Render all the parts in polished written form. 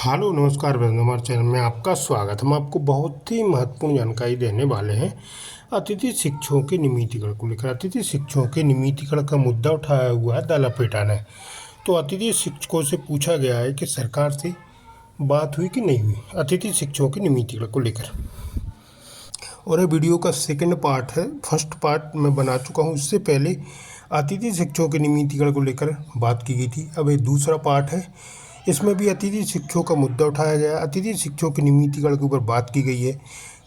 Hello नमस्कार बहन, हमारे चैनल में आपका स्वागत। हम आपको बहुत ही महत्वपूर्ण जानकारी देने वाले हैं अतिथि शिक्षकों के नियमितीकरण को लेकर। अतिथि शिक्षकों के नियमितीकरण का मुद्दा उठाया हुआ है दल पेटा ने। तो अतिथि शिक्षकों से पूछा गया है कि सरकार से बात हुई कि नहीं हुई अतिथि शिक्षकों के नियमितीकरण को लेकर। और ये वीडियो का सेकंड पार्ट है। फर्स्ट पार्ट मैं बना चुका हूँ, इससे पहले अतिथि शिक्षकों के नियमितीकरण को लेकर बात की गई थी। अब ये दूसरा पार्ट है, इसमें भी अतिथि शिक्षकों का मुद्दा उठाया गया। अतिथि शिक्षकों के नियमितीकरण के ऊपर बात की गई है।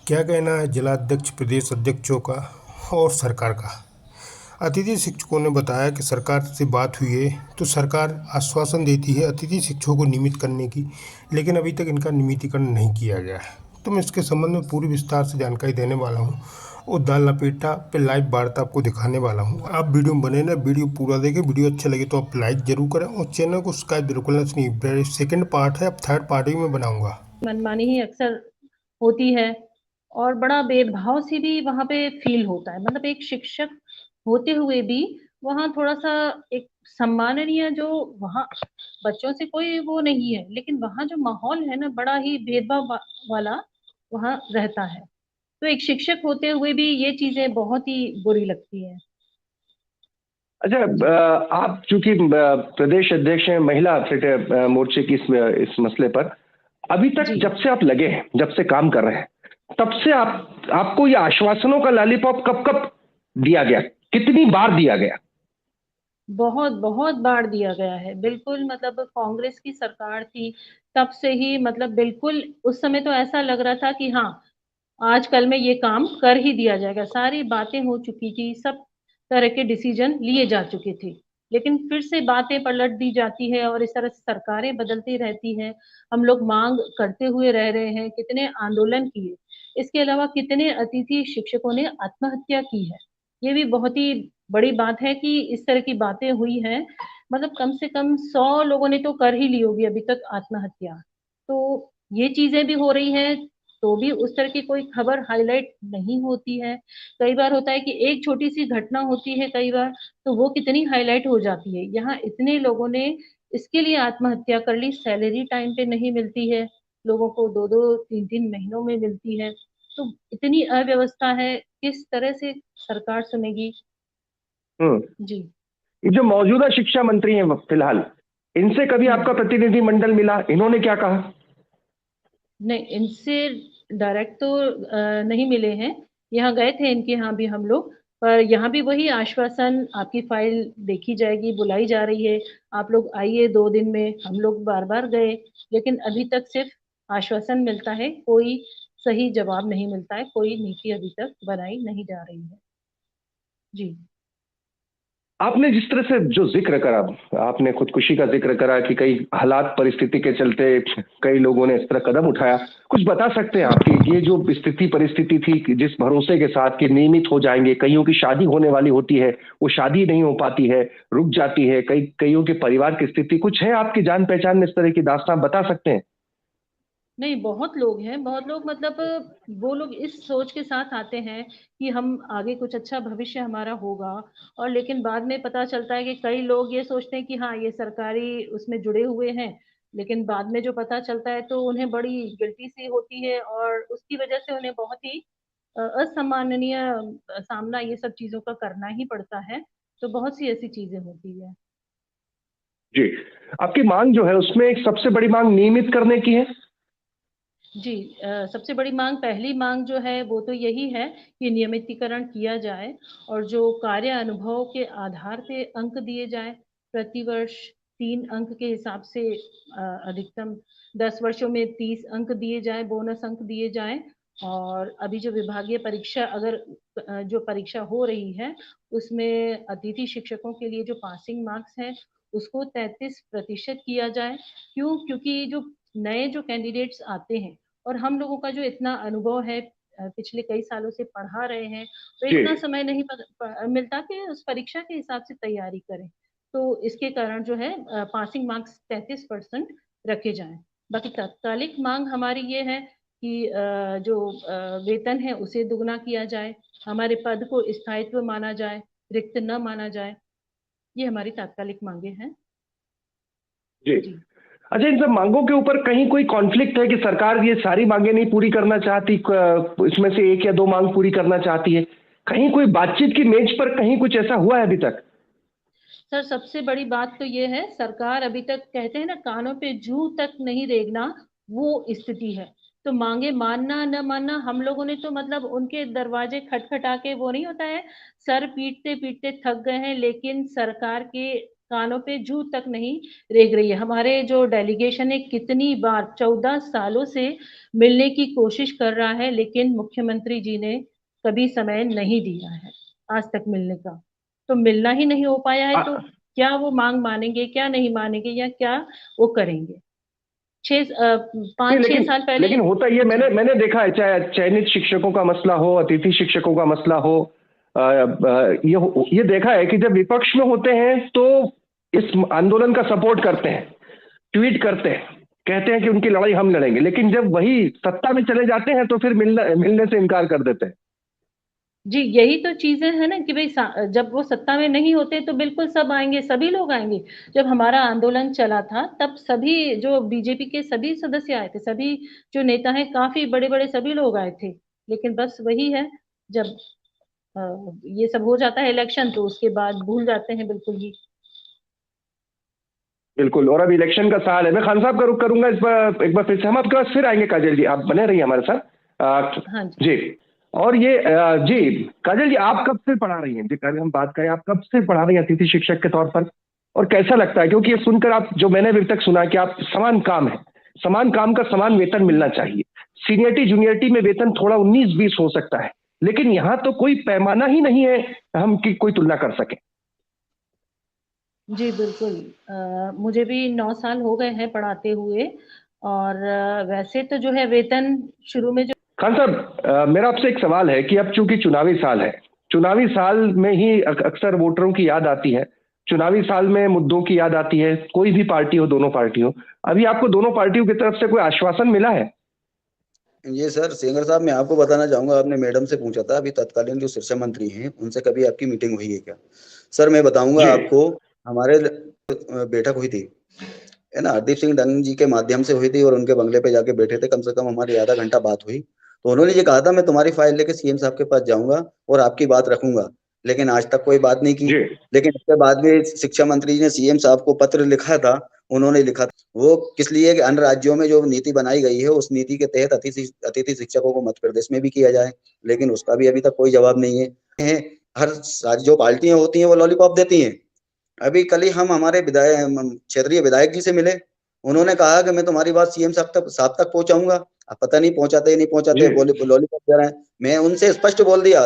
क्या कहना है जिलाध्यक्ष, प्रदेश अध्यक्षों का और सरकार का। अतिथि शिक्षकों ने बताया कि सरकार से बात हुई है तो सरकार आश्वासन देती है अतिथि शिक्षकों को नियमित करने की, लेकिन अभी तक इनका नियमितीकरण नहीं किया गया है। तो मैं इसके संबंध में पूरी विस्तार से जानकारी देने वाला हूँ और दाल लपेटा पे लाइव वार्ता आपको दिखाने वाला हूँ। आप वीडियो में बने ना, वीडियो पूरा देखें। वीडियो अच्छा लगे तो आप लाइक जरूर करें और चैनल को सब्सक्राइब बिल्कुल नहीं। सेकंड पार्ट है, अब थर्ड पार्ट ही मैं बनाऊंगा। मनमानी ही अक्सर होती है और बड़ा भेदभाव से भी वहां पे फील होता है। मतलब एक शिक्षक होते हुए भी वहां थोड़ा सा एक सम्माननीय जो वहां बच्चों से कोई वो नहीं है, लेकिन वहां जो माहौल है ना बड़ा ही भेदभाव वाला वहां रहता है। तो एक शिक्षक होते हुए भी ये चीजें बहुत ही बुरी लगती है। अच्छा, आप चूंकि प्रदेश अध्यक्ष हैं महिला एथलेट मोर्चे की इस मसले पर, अभी तक जी, जब से आप लगे हैं, जब से काम कर रहे हैं, तब से आपको ये आश्वासनों का लॉलीपॉप कब कब दिया गया, कितनी बार दिया गया? बहुत बहुत बार दिया गया है। बिल्कुल, मतलब कांग्रेस की सरकार थी तब से ही, मतलब बिल्कुल उस समय तो ऐसा लग रहा था कि हाँ, आजकल में ये काम कर ही दिया जाएगा। सारी बातें हो चुकी थी, सब तरह के डिसीजन लिए जा चुके थे, लेकिन फिर से बातें पलट दी जाती है और इस तरह से सरकारें बदलती रहती हैं। हम लोग मांग करते हुए रह रहे हैं, कितने आंदोलन किए। इसके अलावा कितने अतिथि शिक्षकों ने आत्महत्या की है। ये भी बहुत ही बड़ी बात है कि इस तरह की बातें हुई हैं। मतलब कम से कम 100 लोगों ने तो कर ही ली होगी अभी तक आत्महत्या। तो ये चीजें भी हो रही हैं, तो भी उस तरह की कोई खबर हाईलाइट नहीं होती है। कई बार होता है कि एक छोटी सी घटना होती है, कई बार तो वो कितनी हाईलाइट हो जाती है। यहाँ इतने लोगों ने इसके लिए आत्महत्या कर ली, सैलरी टाइम पे नहीं मिलती है, लोगों को 2-2 3-3 महीनों में मिलती है। तो इतनी अव्यवस्था है, किस तरह से सरकार सुनेगी। हम्म। जी। ये जो मौजूदा शिक्षा मंत्री हैं फिलहाल, इनसे कभी हम्म। आपका प्रतिनिधि मंडल मिला? इन्होंने क्या कहा? नहीं, इनसे डायरेक्ट तो नहीं मिले हैं। यहाँ गए थे इनके यहाँ भी हम लोग, पर यहाँ भी वही आश्वासन, आपकी फाइल देखी जाएगी, बुलाई जा रही है, आप लोग आइए 2 दिन में। हम लोग बार बार गए, लेकिन अभी तक सिर्फ आश्वासन मिलता है, कोई सही जवाब नहीं मिलता है, कोई नीति अभी तक बनाई नहीं जा रही है। जी। आपने जिस तरह से जो जिक्र करा, आपने खुदकुशी का जिक्र करा कि कई हालात परिस्थिति के चलते कई लोगों ने इस तरह कदम उठाया, कुछ बता सकते हैं आपकी ये जो स्थिति परिस्थिति थी कि जिस भरोसे के साथ कि नियमित हो जाएंगे, कईयों की शादी होने वाली होती है, वो शादी नहीं हो पाती है, रुक जाती है, कईयों के परिवार की स्थिति, कुछ है आपकी जान पहचान में इस तरह की दास्तां बता सकते हैं? नहीं, बहुत लोग हैं, बहुत लोग, मतलब वो लोग इस सोच के साथ आते हैं कि हम आगे कुछ अच्छा भविष्य हमारा होगा, और लेकिन बाद में पता चलता है कि कई लोग ये सोचते हैं कि हाँ, ये सरकारी उसमें जुड़े हुए हैं, लेकिन बाद में जो पता चलता है तो उन्हें बड़ी गिल्टी सी होती है और उसकी वजह से उन्हें बहुत ही असम्माननीय सामना ये सब चीजों का करना ही पड़ता है। तो बहुत सी ऐसी चीजें होती है। जी। आपकी मांग जो है उसमें एक सबसे बड़ी मांग नियमित करने की है। जी, सबसे बड़ी मांग, पहली मांग जो है वो तो यही है कि नियमितीकरण किया जाए और जो कार्य अनुभव के आधार पे अंक दिए जाए, प्रतिवर्ष 3 अंक के हिसाब से, अधिकतम 10 वर्षों में 30 अंक दिए जाए, बोनस अंक दिए जाए। और अभी जो विभागीय परीक्षा, अगर जो परीक्षा हो रही है उसमें अतिथि शिक्षकों के लिए जो पासिंग मार्क्स है उसको 33% किया जाए। क्यों? क्योंकि जो नए जो कैंडिडेट्स आते हैं और हम लोगों का जो इतना अनुभव है, पिछले कई सालों से पढ़ा रहे हैं, तो जी। इतना समय नहीं मिलता कि उस परीक्षा के हिसाब से तैयारी करें। तो इसके कारण जो है पासिंग मार्क्स 33% रखे जाएं। बाकी तात्कालिक मांग हमारी ये है कि जो वेतन है उसे दुगना किया जाए, हमारे पद को स्थायित्व माना जाए, रिक्त न माना जाए। ये हमारी तात्कालिक मांगे हैं। जी। जी। अच्छा, इन सब मांगों के ऊपर कहीं कोई कॉन्फ्लिक्ट है कि सरकार ये सारी मांगे नहीं पूरी करना चाहती, इसमें से एक या दो मांग पूरी करना चाहती है? कहीं कोई बातचीत की मेज पर कहीं कुछ ऐसा हुआ है अभी तक? सर सबसे बड़ी बात तो ये है, सरकार अभी तक कहते हैं ना, कानों पे जूं तक नहीं रेंगना, वो स्थिति है। तो मांगे मानना न मानना, हम लोगों ने तो मतलब उनके दरवाजे खटखटा के, वो नहीं होता है, सर पीटते पीटते थक गए हैं, लेकिन सरकार के कानों पे जूं तक नहीं रेंग रही है। हमारे जो डेलीगेशन है कितनी बार 14 सालों से मिलने की कोशिश कर रहा है, लेकिन मुख्यमंत्री जी ने कभी समय नहीं दिया है आज तक मिलने का। तो मिलना ही नहीं हो पाया है, तो क्या वो मांग मानेंगे, क्या नहीं मानेंगे, या क्या वो करेंगे? नहीं, 5-6 साल लेकिन पहले। लेकिन होता ये जी। मैंने देखा है, चाहे चयनित शिक्षकों का मसला हो, अतिथि शिक्षकों का मसला हो, ये देखा है कि जब विपक्ष में होते हैं तो इस आंदोलन का सपोर्ट करते हैं, ट्वीट करते हैं, कहते हैं कि उनकी लड़ाई हम लड़ेंगे, लेकिन जब वही सत्ता में चले जाते हैं तो फिर मिलने से इनकार कर देते हैं। जी, यही तो चीजें है ना कि भाई जब वो सत्ता में नहीं होते तो बिल्कुल सब आएंगे, सभी लोग आएंगे। जब हमारा आंदोलन चला था तब सभी जो बीजेपी के सभी सदस्य आए थे, सभी जो नेता हैं, काफी बड़े बड़े सभी लोग आए थे। लेकिन बस वही है, जब ये सब हो जाता है इलेक्शन, तो उसके बाद भूल जाते हैं बिल्कुल ही। बिल्कुल, और अब इलेक्शन का साल है। मैं खान साहब का रुख करूंगा इस बार, एक बार फिर से हम आपके पास फिर आएंगे। काजल जी, आप बने रहिए हमारे साथ। हाँ जी। जी। और ये जी, काजल जी, आप कब से पढ़ा रही हैं जी? कल हम बात करें, आप कब से पढ़ा रही हैं अतिथि शिक्षक के तौर पर, और कैसा लगता है? क्योंकि ये सुनकर, आप जो मैंने अभी तक सुना कि आप समान काम है, समान काम का समान वेतन मिलना चाहिए। सीनियरिटी जूनियरिटी में वेतन थोड़ा 19-20 हो सकता है, लेकिन यहाँ तो कोई पैमाना ही नहीं है हम की कोई तुलना कर सके। जी बिल्कुल। मुझे भी 9 साल हो गए हैं पढ़ाते हुए, और वैसे तो जो है वेतन शुरू में जो। खान साहब, मेरा आपसे एक सवाल है कि अब चूंकि चुनावी साल है, चुनावी साल में ही अक्सर वोटरों की याद आती है, चुनावी साल में मुद्दों की याद आती है, कोई भी पार्टी हो, दोनों पार्टी हो। अभी आपको दोनों पार्टियों की तरफ से कोई आश्वासन मिला है? ये सर सेंगर साहब, मैं आपको बताना चाहूंगा, आपने मैडम से पूछा था, अभी तत्कालीन जो शिक्षा मंत्री हैं उनसे कभी आपकी मीटिंग हुई है क्या? सर मैं बताऊंगा जी। आपको, हमारे बैठक हुई थी, है ना, हरदीप सिंह डंग जी के माध्यम से हुई थी, और उनके बंगले पे जाके बैठे थे, कम से कम हमारी आधा घंटा बात हुई। तो उन्होंने ये कहा था, मैं तुम्हारी फाइल लेके सीएम साहब के पास जाऊंगा और आपकी बात रखूंगा, लेकिन आज तक कोई बात नहीं की। जी। लेकिन उसके बाद में शिक्षा मंत्री जी ने सीएम साहब को पत्र लिखा था। उन्होंने लिखा था वो किस लिए, कि अन्य राज्यों में जो नीति बनाई गई है उस नीति के तहत अतिथि शिक्षकों को मध्य प्रदेश में भी किया जाए, लेकिन उसका भी अभी तक कोई जवाब नहीं है। हर जो पार्टियां होती हैं वो लॉलीपॉप देती हैं। अभी कल ही हम हमारे विधायक, क्षेत्रीय विधायक जी से मिले, उन्होंने कहा कि मैं तुम्हारी बात सीएम साहब तक पहुंचाऊंगा। अब पता नहीं पहुंचाते नहीं पहुंचाते, जी। बोले लॉलीपॉप दे रहे हैं। मैं उनसे स्पष्ट बोल दिया,